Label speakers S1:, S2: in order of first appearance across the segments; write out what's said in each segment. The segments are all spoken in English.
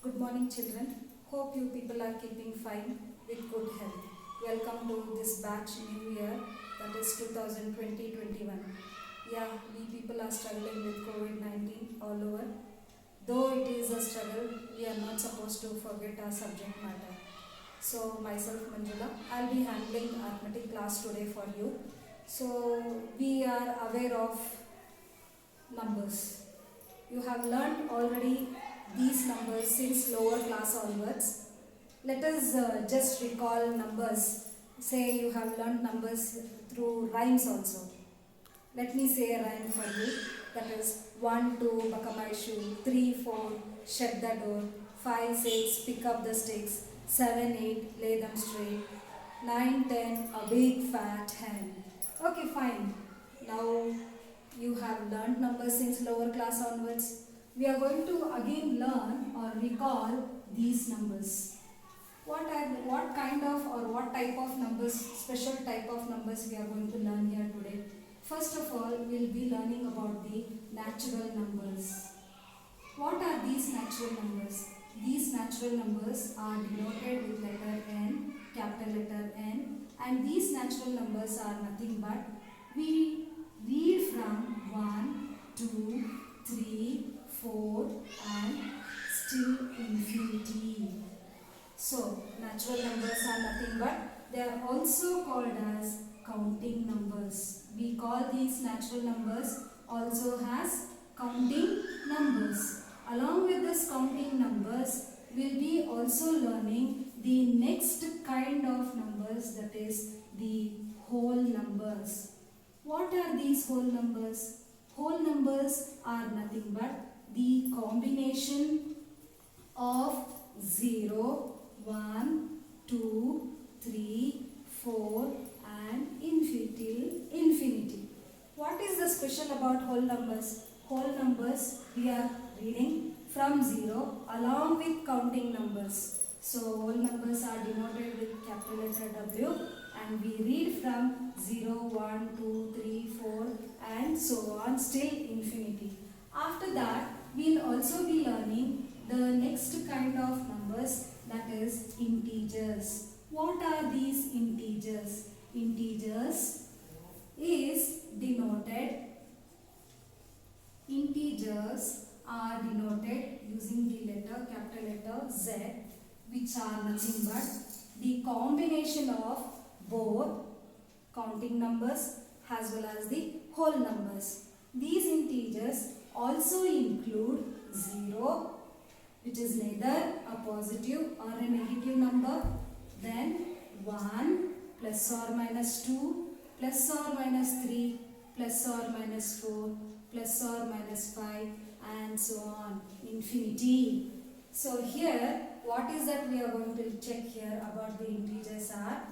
S1: Good morning, children. Hope you people are keeping fine with good health. Welcome to this batch new year, that is 2020-21. Yeah, we people are struggling with COVID-19 all over. Though it is a struggle, we are not supposed to forget our subject matter. So, myself Manjula, I'll be handling arithmetic class today for you. So, we are aware of numbers. You have learnt already these numbers since lower class onwards. Let us just recall numbers. Say you have learnt numbers through rhymes also. Let me say a rhyme for you. That is 1, 2, buckle my shoe, 3, 4, shut the door, 5, 6, pick up the sticks, 7, 8, lay them straight, 9, 10, a big fat hen. Okay, fine. Now you have learnt numbers since lower class onwards. We are going to again learn or recall these numbers. What kind of or what type of numbers, special type of numbers we are going to learn here today. First of all, we will be learning about the natural numbers. What are these natural numbers? These natural numbers are denoted with letter N, capital letter N, and these natural numbers are nothing but we read from 1, 2, 3, 4 and still infinity. So, natural numbers are nothing but they are also called as counting numbers. We call these natural numbers also as counting numbers. Along with this counting numbers, we will be also learning the next kind of numbers, that is the whole numbers. What are these whole numbers? Whole numbers are nothing but the combination of 0, 1, 2, 3, 4 and infinity. What is the special about whole numbers? Whole numbers we are reading from 0 along with counting numbers. So whole numbers are denoted with capital letter W and we read from 0, 1, 2, 3, 4 and so on still infinity. After that, we will also be learning the next kind of numbers, that is integers. What are these integers? Integers are denoted using the capital letter Z, which are nothing but the combination of both counting numbers as well as the whole numbers. These integers also include 0, which is neither a positive or a negative number, then 1, plus or minus 2, plus or minus 3, plus or minus 4, plus or minus 5 and so on, infinity. So here, what is that we are going to check here about the integers are,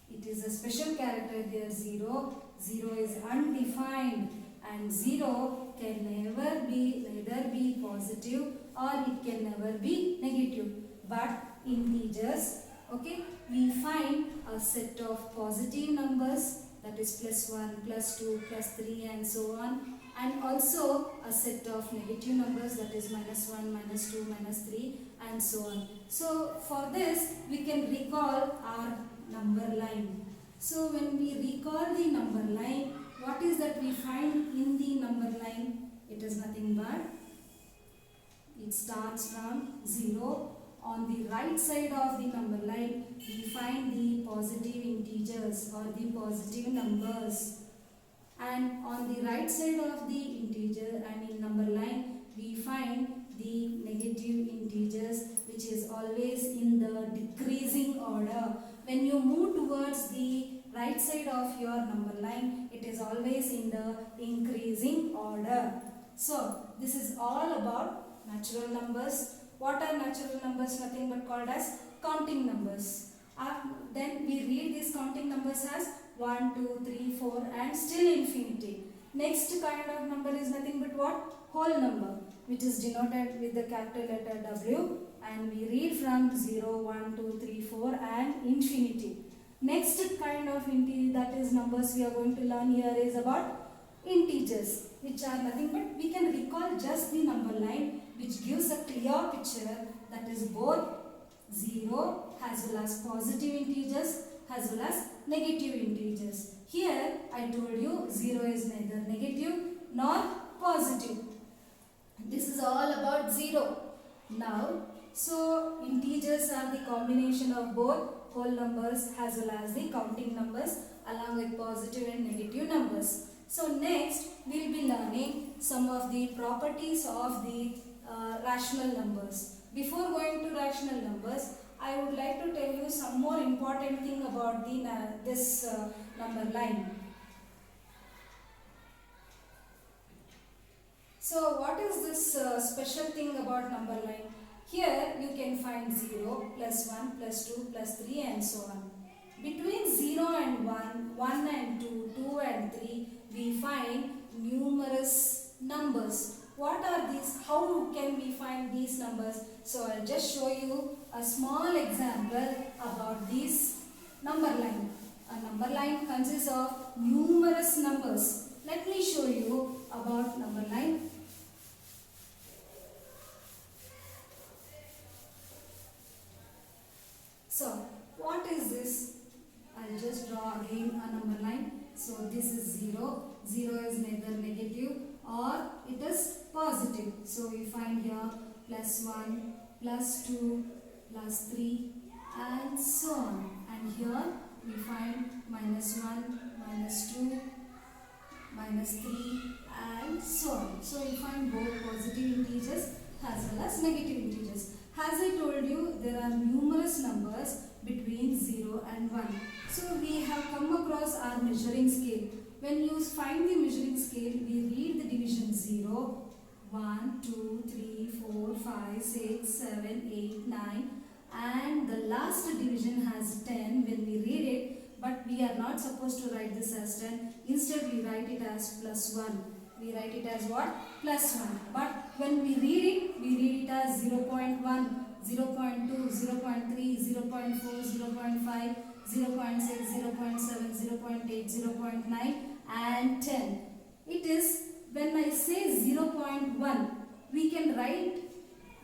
S1: it is a special character here 0. 0 is undefined and 0 can never be neither be positive or it can never be negative. But integers, okay, we find a set of positive numbers, that is plus 1, plus 2, plus 3 and so on, and also a set of negative numbers, that is minus 1, minus 2, minus 3 and so on. So for this we can recall our number line. So when we recall the number line, what is that we find in the number line? It is nothing but it starts from 0. On the right side of the number line, we find the positive integers or the positive numbers. And on the right side of the integer, number line, we find the negative integers, which is always in the decreasing order. When you move towards the right side of your number line, it is always in the increasing order. So, this is all about natural numbers. What are natural numbers? Nothing but called as counting numbers. Then we read these counting numbers as 1, 2, 3, 4 and still infinity. Next kind of number is nothing but what? Whole number, which is denoted with the capital letter W and we read from 0, 1, 2, 3, 4 and infinity. Next kind of integer, that is numbers we are going to learn here, is about integers, which are nothing but we can recall just the number line which gives a clear picture, that is both 0 as well as positive integers as well as negative integers. Here I told you 0 is neither negative nor positive. This is all about 0. Now, so integers are the combination of both whole numbers as well as the counting numbers along with positive and negative numbers. So next we will be learning some of the properties of the rational numbers. Before going to rational numbers, I would like to tell you some more important thing about this number line. So what is this special thing about number line? Here you can find 0, plus 1, plus 2, plus 3 and so on. Between 0 and 1, 1 and 2, 2 and 3, we find numerous numbers. What are these? How can we find these numbers? So I'll just show you a small example about this number line. A number line consists of numerous numbers. Let me show you about number line. So what is this? I'll just draw again a number line. So this is 0. 0 is neither negative or it is positive. So we find here plus 1, plus 2, plus 3 and so on. And here we find minus 1, minus 2, minus 3 and so on. So we find both positive integers as well as negative integers. As I told you, there are numerous numbers between 0 and 1. So we have come across our measuring scale. When you find the measuring scale, we read the division 0, 1, 2, 3, 4, 5, 6, 7, 8, 9 and the last division has 10 when we read it, but we are not supposed to write this as 10. Instead we write it as plus 1. We write it as what? Plus 1. But when we read it as 0.1, 0.2, 0.3, 0.4, 0.5, 0.6, 0.7, 0.8, 0.9 and 10. It is when I say 0.1, we can write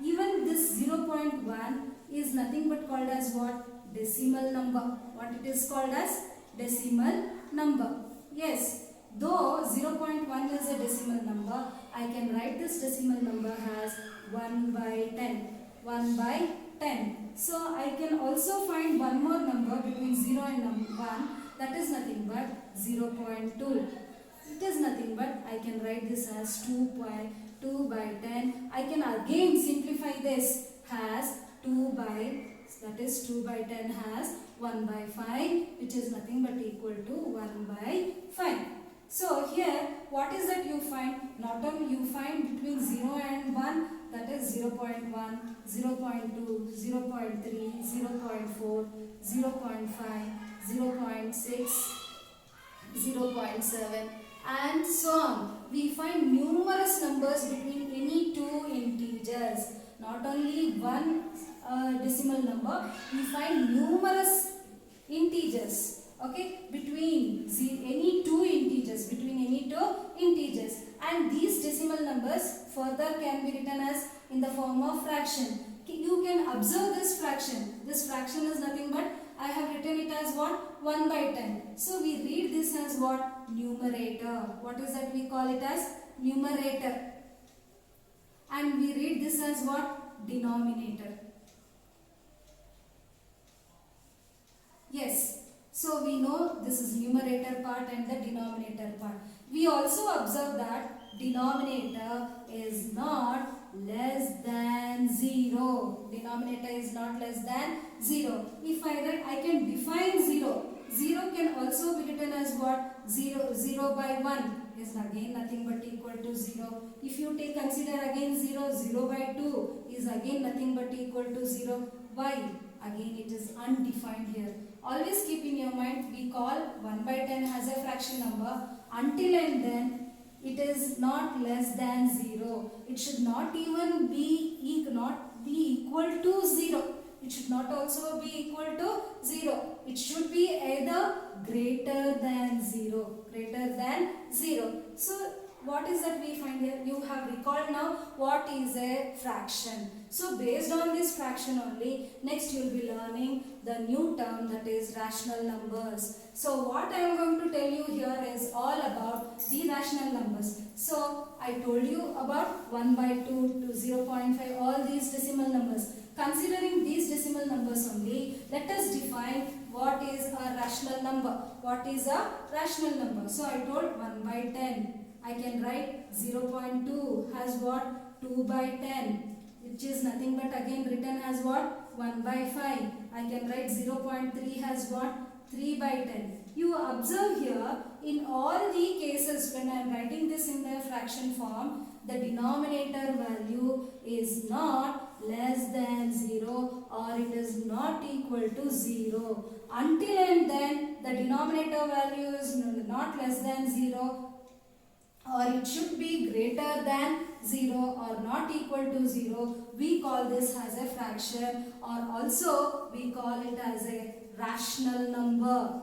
S1: even this 0.1 is nothing but called as what? Decimal number. What it is called as? Decimal number. Yes. Though 0.1 is a decimal number, I can write this decimal number as 1 by 10. 1 by 10. So I can also find one more number between 0 and 1, that is nothing but 0.2. It is nothing but I can write this as 2 by 10. I can again simplify this as 2 by 10 has 1 by 5, which is nothing but equal to 1 by 5. So here, what is that you find? Not only you find between 0 and 1, that is 0.1, 0.2, 0.3, 0.4, 0.5, 0.6, 0.7 and so on. We find numerous numbers between any two integers. Not only one decimal number, we find numerous integers. Okay, between any two integers, and these decimal numbers further can be written as in the form of fraction. You can observe this fraction. This fraction is nothing but I have written it as what? 1 by 10. So we read this as what? Numerator. What is that we call it as? Numerator. And we read this as what? Denominator. Yes. So we know this is numerator part and the denominator part. We also observe that denominator is not less than 0. Denominator is not less than 0. If I write, I can define 0. 0 can also be written as what? 0 by 1 is again nothing but equal to 0. If you consider again 0 by 2 is again nothing but equal to 0. Why? Again it is undefined here. Always keep in your mind, we call 1 by 10 as a fraction number until and then it is not less than 0. It should not even be equal to 0. It should not also be equal to 0. It should be either greater than 0. Greater than 0. So what is that we find here? You have recalled now what is a fraction. So based on this fraction only, next you will be learning the new term, that is rational numbers. So what I am going to tell you here is all about the rational numbers. So I told you about 1 by 2 to 0.5, all these decimal numbers. Considering these decimal numbers only, let us define what is a rational number. What is a rational number? So I told 1 by 10. I can write 0.2 has what? 2 by 10, which is nothing but again written as what? 1 by 5. I can write 0.3 has what? 3 by 10. You observe here, in all the cases when I am writing this in the fraction form, the denominator value is not less than 0 or it is not equal to 0. Until and then the denominator value is not less than 0 or it should be greater than 0 or not equal to 0, we call this as a fraction, or also we call it as a rational number.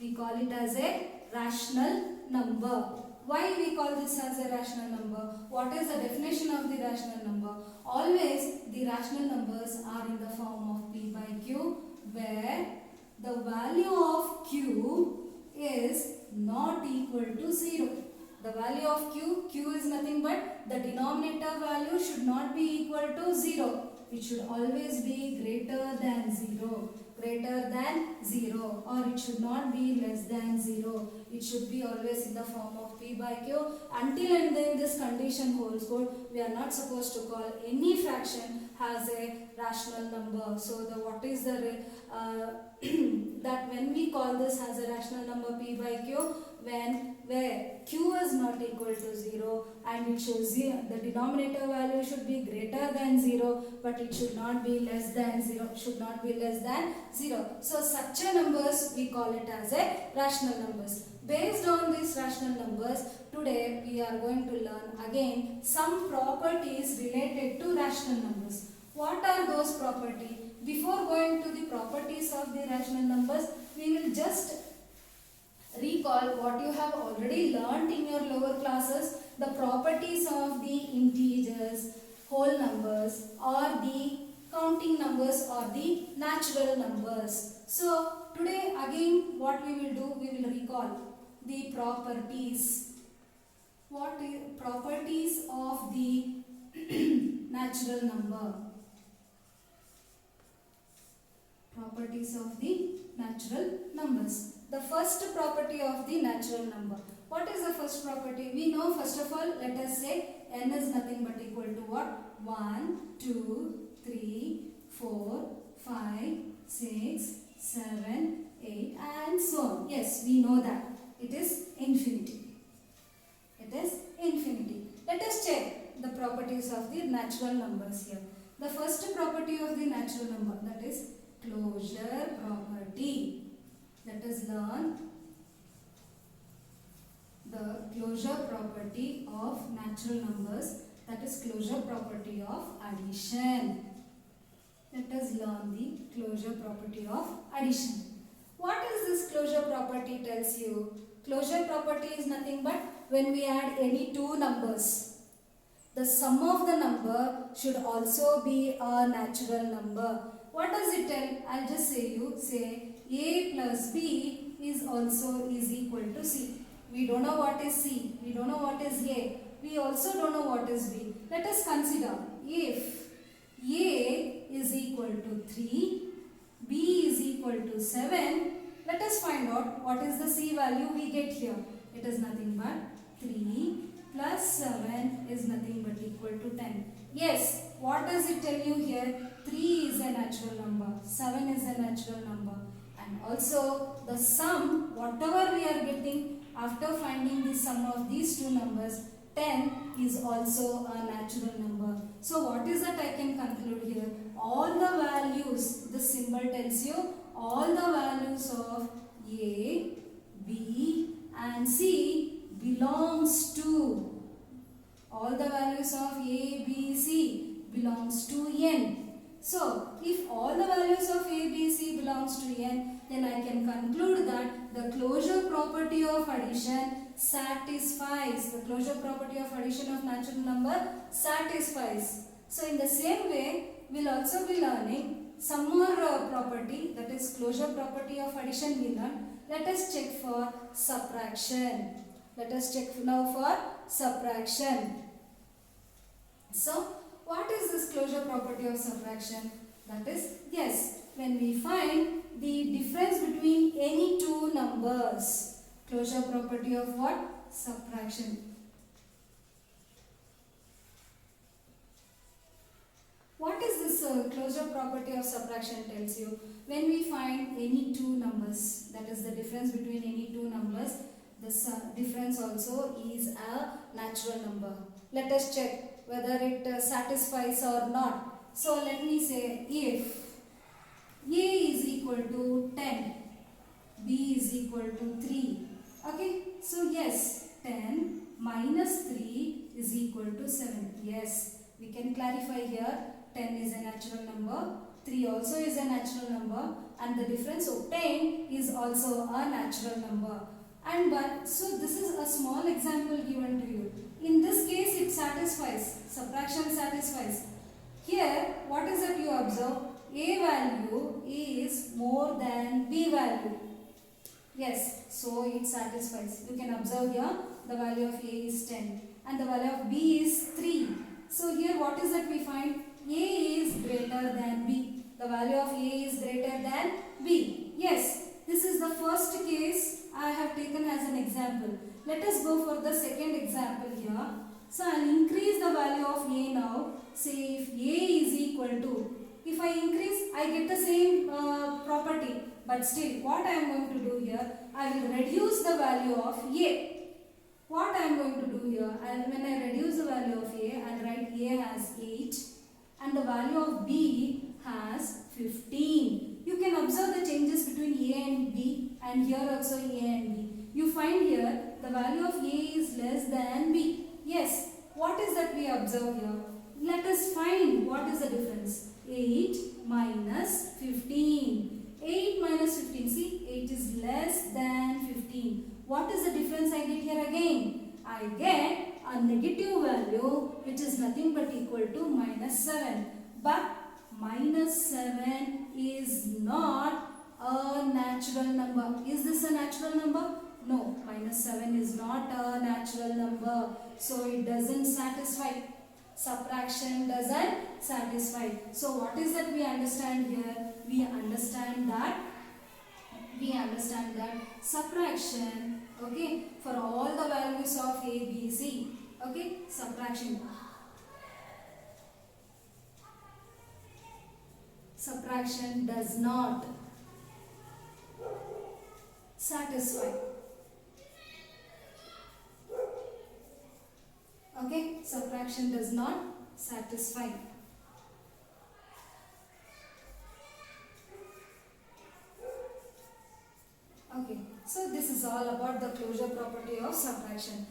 S1: We call it as a rational number. Why we call this as a rational number? What is the definition of the rational number? Always the rational numbers are in the form of P by Q, where the value of Q is not equal to 0. The value of Q is nothing but the denominator value should not be equal to 0. It should always be greater than 0. Greater than 0, or it should not be less than 0. It should be always in the form of P by Q. Until and then this condition holds good, we are not supposed to call any fraction as a rational number. So the what is the that when we call this as a rational number P by Q, where Q is not equal to 0 and it should the denominator value should be greater than 0, but it should not be less than 0. Should not be less than 0. So such a numbers we call it as a rational numbers. Based on these rational numbers, today we are going to learn again some properties related to rational numbers. What are those properties? Before going to the properties of the rational numbers, we will just recall what you have already learnt in your lower classes, the properties of the integers, whole numbers, or the counting numbers, or the natural numbers. So today again what we will do, we will recall the properties. What is properties of the natural number? Properties of the natural numbers. The first property of the natural number. What is the first property? We know, first of all, let us say n is nothing but equal to what? 1, 2, 3, 4, 5, 6, 7, 8 and so on. Yes, we know that. It is infinity. It is infinity. Let us check the properties of the natural numbers here. The first property of the natural number, that is closure property. Let us learn the closure property of natural numbers, that is closure property of addition. Let us learn the closure property of addition. What is this closure property tells you? Closure property is nothing but when we add any two numbers, the sum of the number should also be a natural number. What does it tell? I'll just say A plus B is also is equal to C. We don't know what is C. We don't know what is A. We also don't know what is B. Let us consider if A is equal to 3, B is equal to 7. Let us find out what is the C value we get here. It is nothing but 3 plus 7 is nothing but equal to 10. Yes, what does it tell you here? 3 is a natural number, 7 is a natural number, and also the sum, whatever we are getting after finding the sum of these two numbers, 10 is also a natural number. So what is that I can conclude here? All the values, the symbol tells you all the values of A, B and C belongs to, all the values of A, B, C belongs to N. So, if all the values of A, B, C belongs to N, then I can conclude that the closure property of addition satisfies. The closure property of addition of natural number satisfies. So in the same way, we'll also be learning some more property, that is closure property of addition we learned. Let us check for subtraction. Let us check now for subtraction. So what is this closure property of subtraction? That is, yes, when we find the difference between any two numbers. Closure property of what? Subtraction. What is this closure property of subtraction tells you? When we find any two numbers, that is the difference between any two numbers, the difference also is a natural number. Let us check whether it satisfies or not. So let me say, if A is equal to 10, B is equal to 3. Okay, so yes, 10 minus 3 is equal to 7. Yes, we can clarify here. 10 is a natural number, 3 also is a natural number, and the difference obtained is also a natural number. So this is a small example given to you. In this case, it satisfies, subtraction satisfies. Here, what is that you observe? A value is more than B value. Yes, so it satisfies. You can observe here, the value of A is 10 and the value of B is 3. So here what is that we find? A is greater than B. The value of A is greater than B. Yes, this is the first case I have taken as an example. Let us go for the second example here. So I will increase the value of A now. Say if A is equal to, if I increase, I get the same property. But still, what I am going to do here, I will reduce the value of A. What I am going to do here, when I reduce the value of A, I will write A has 8 and the value of B has 15. You can observe the changes between A and B, and here also A and B. You find here the value of A is less than B. Yes, what is that we observe here? Let us find what is the difference. 8 minus 15. 8 minus 15, see, 8 is less than 15. What is the difference I get here again? I get a negative value which is nothing but equal to minus 7. But minus 7 is not a natural number. Is this a natural number? No, minus 7 is not a natural number. So it doesn't satisfy. Subtraction doesn't satisfy. So what is that we understand here? We understand that subtraction, okay, for all the values of A, B, C, okay, subtraction does not satisfy. Okay, subtraction does not satisfy. Okay, so this is all about the closure property of subtraction.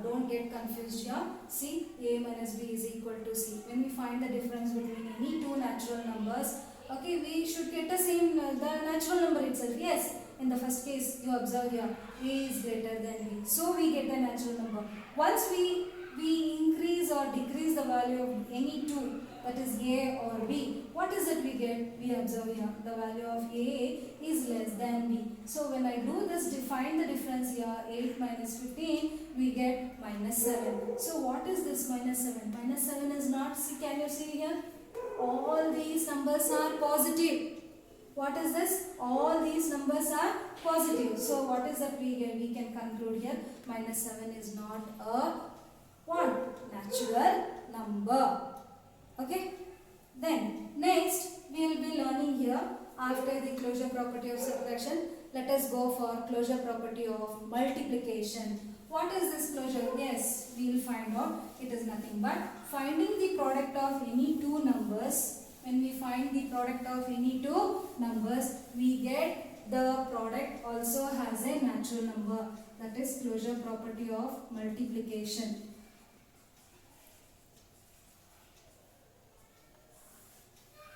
S1: Don't get confused here. See, A minus B is equal to C. When we find the difference between any two natural numbers, okay, we should get the same, the natural number itself. Yes, in the first case, you observe here, A is greater than B. So we get the natural number. Once we increase or decrease the value of any two, that is A or B, what is it we get? We observe here, the value of A is less than B. So when I do this, define the difference here, 8 minus 15, we get minus 7. So what is this minus 7? Minus 7 is not, see, can you see here? All these numbers are positive. What is this? All these numbers are positive. So what is that we get? We can conclude here, minus 7 is not a natural number. Okay. Then next we will be learning here, after the closure property of subtraction, let us go for closure property of multiplication. What is this closure? Yes, we will find out. It is nothing but finding the product of any two numbers. When we find the product of any two numbers, we get the product also has a natural number. That is closure property of multiplication.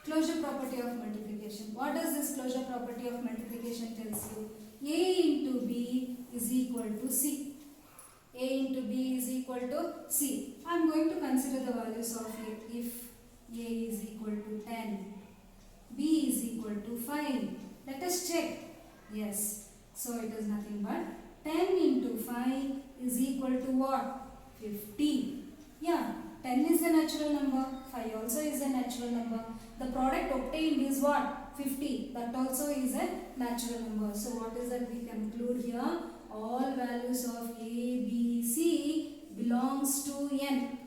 S1: Closure property of multiplication. What does this closure property of multiplication tells you? A into B is equal to C. A into B is equal to C. I am going to consider the values of A. If A is equal to 10, B is equal to 5. Let us check. Yes. So it is nothing but 10 into 5 is equal to what? 50. Yeah. 10 is a natural number. 5 also is a natural number. The product obtained is what? 50. That also is a natural number. So what is that we conclude here? All values of A, B, C belongs to N.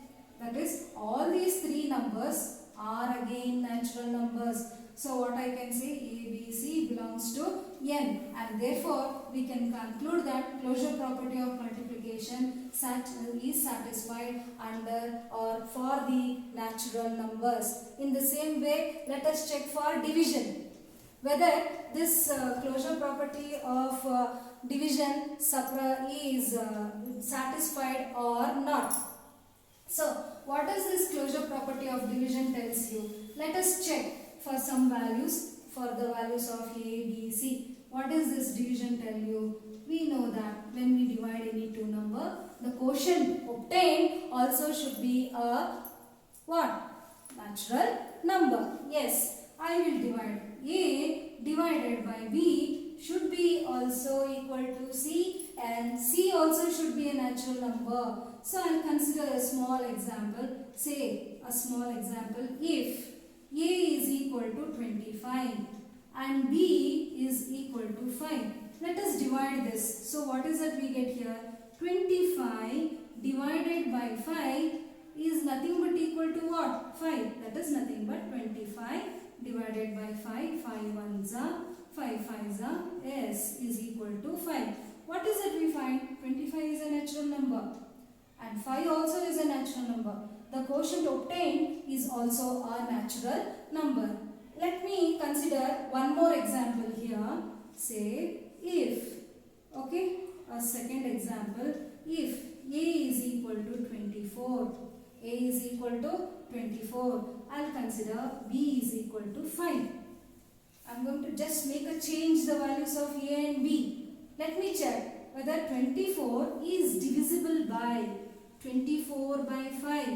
S1: That is, all these three numbers are again natural numbers. So what I can say, A, B, C belongs to N, and therefore we can conclude that closure property of multiplication is satisfied under or for the natural numbers. In the same way, let us check for division, whether this closure property of division is satisfied or not. So, what does this closure property of division tells you? Let us check for some values, for the values of A, B, C. What does this division tell you? We know that when we divide any two number, the quotient obtained also should be a what? Natural number. Yes, I will divide A divided by B should be also equal to C, and C also should be a natural number. So I will consider a small example. Say a small example, if A is equal to 25 and B is equal to 5. Let us divide this. So what is that we get here? 25 divided by 5 is nothing but equal to what? 5. That is nothing but 25 divided by 5. 5 ones are 5 5s are, yes, is equal to 5. What is it we find? 25 is a natural number and 5 also is a natural number. The quotient obtained is also a natural number. Let me consider one more example here. Say if, okay, a second example, if A is equal to 24, A is equal to 24, I will consider B is equal to 5. I am going to just make a change the values of A and B. Let me check whether 24 is divisible by 24 by 5.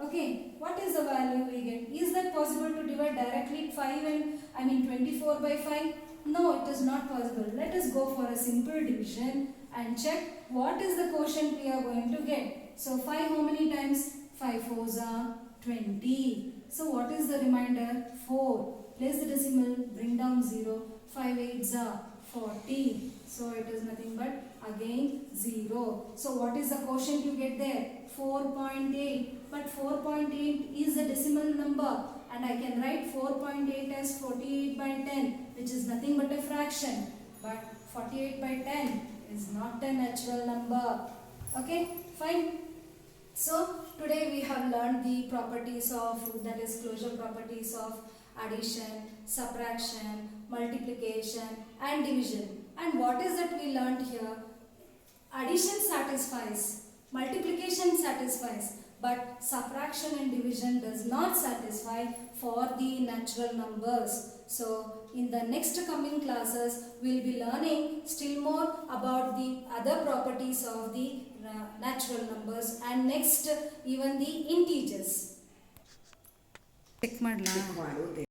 S1: Okay, what is the value we get? Is that possible to divide directly 5 and 24 by 5? No, it is not possible. Let us go for a simple division and check what is the quotient we are going to get. So 5 how many times? 5 fours are 20. So what is the remainder? 4. Place the decimal, bring down 0. 5 eights are 40. So it is nothing but again 0. So what is the quotient you get there? 4.8. But 4.8 is a decimal number and I can write 4.8 as 48 by 10, which is nothing but a fraction. But 48 by 10 is not a natural number. Okay, fine. So today we have learned the properties of, that is closure properties of addition, subtraction, multiplication and division. And what is that we learned here? Addition satisfies, multiplication satisfies, but subtraction and division does not satisfy for the natural numbers. So in the next coming classes we will be learning still more about the other properties of the natural numbers and next even the integers. Check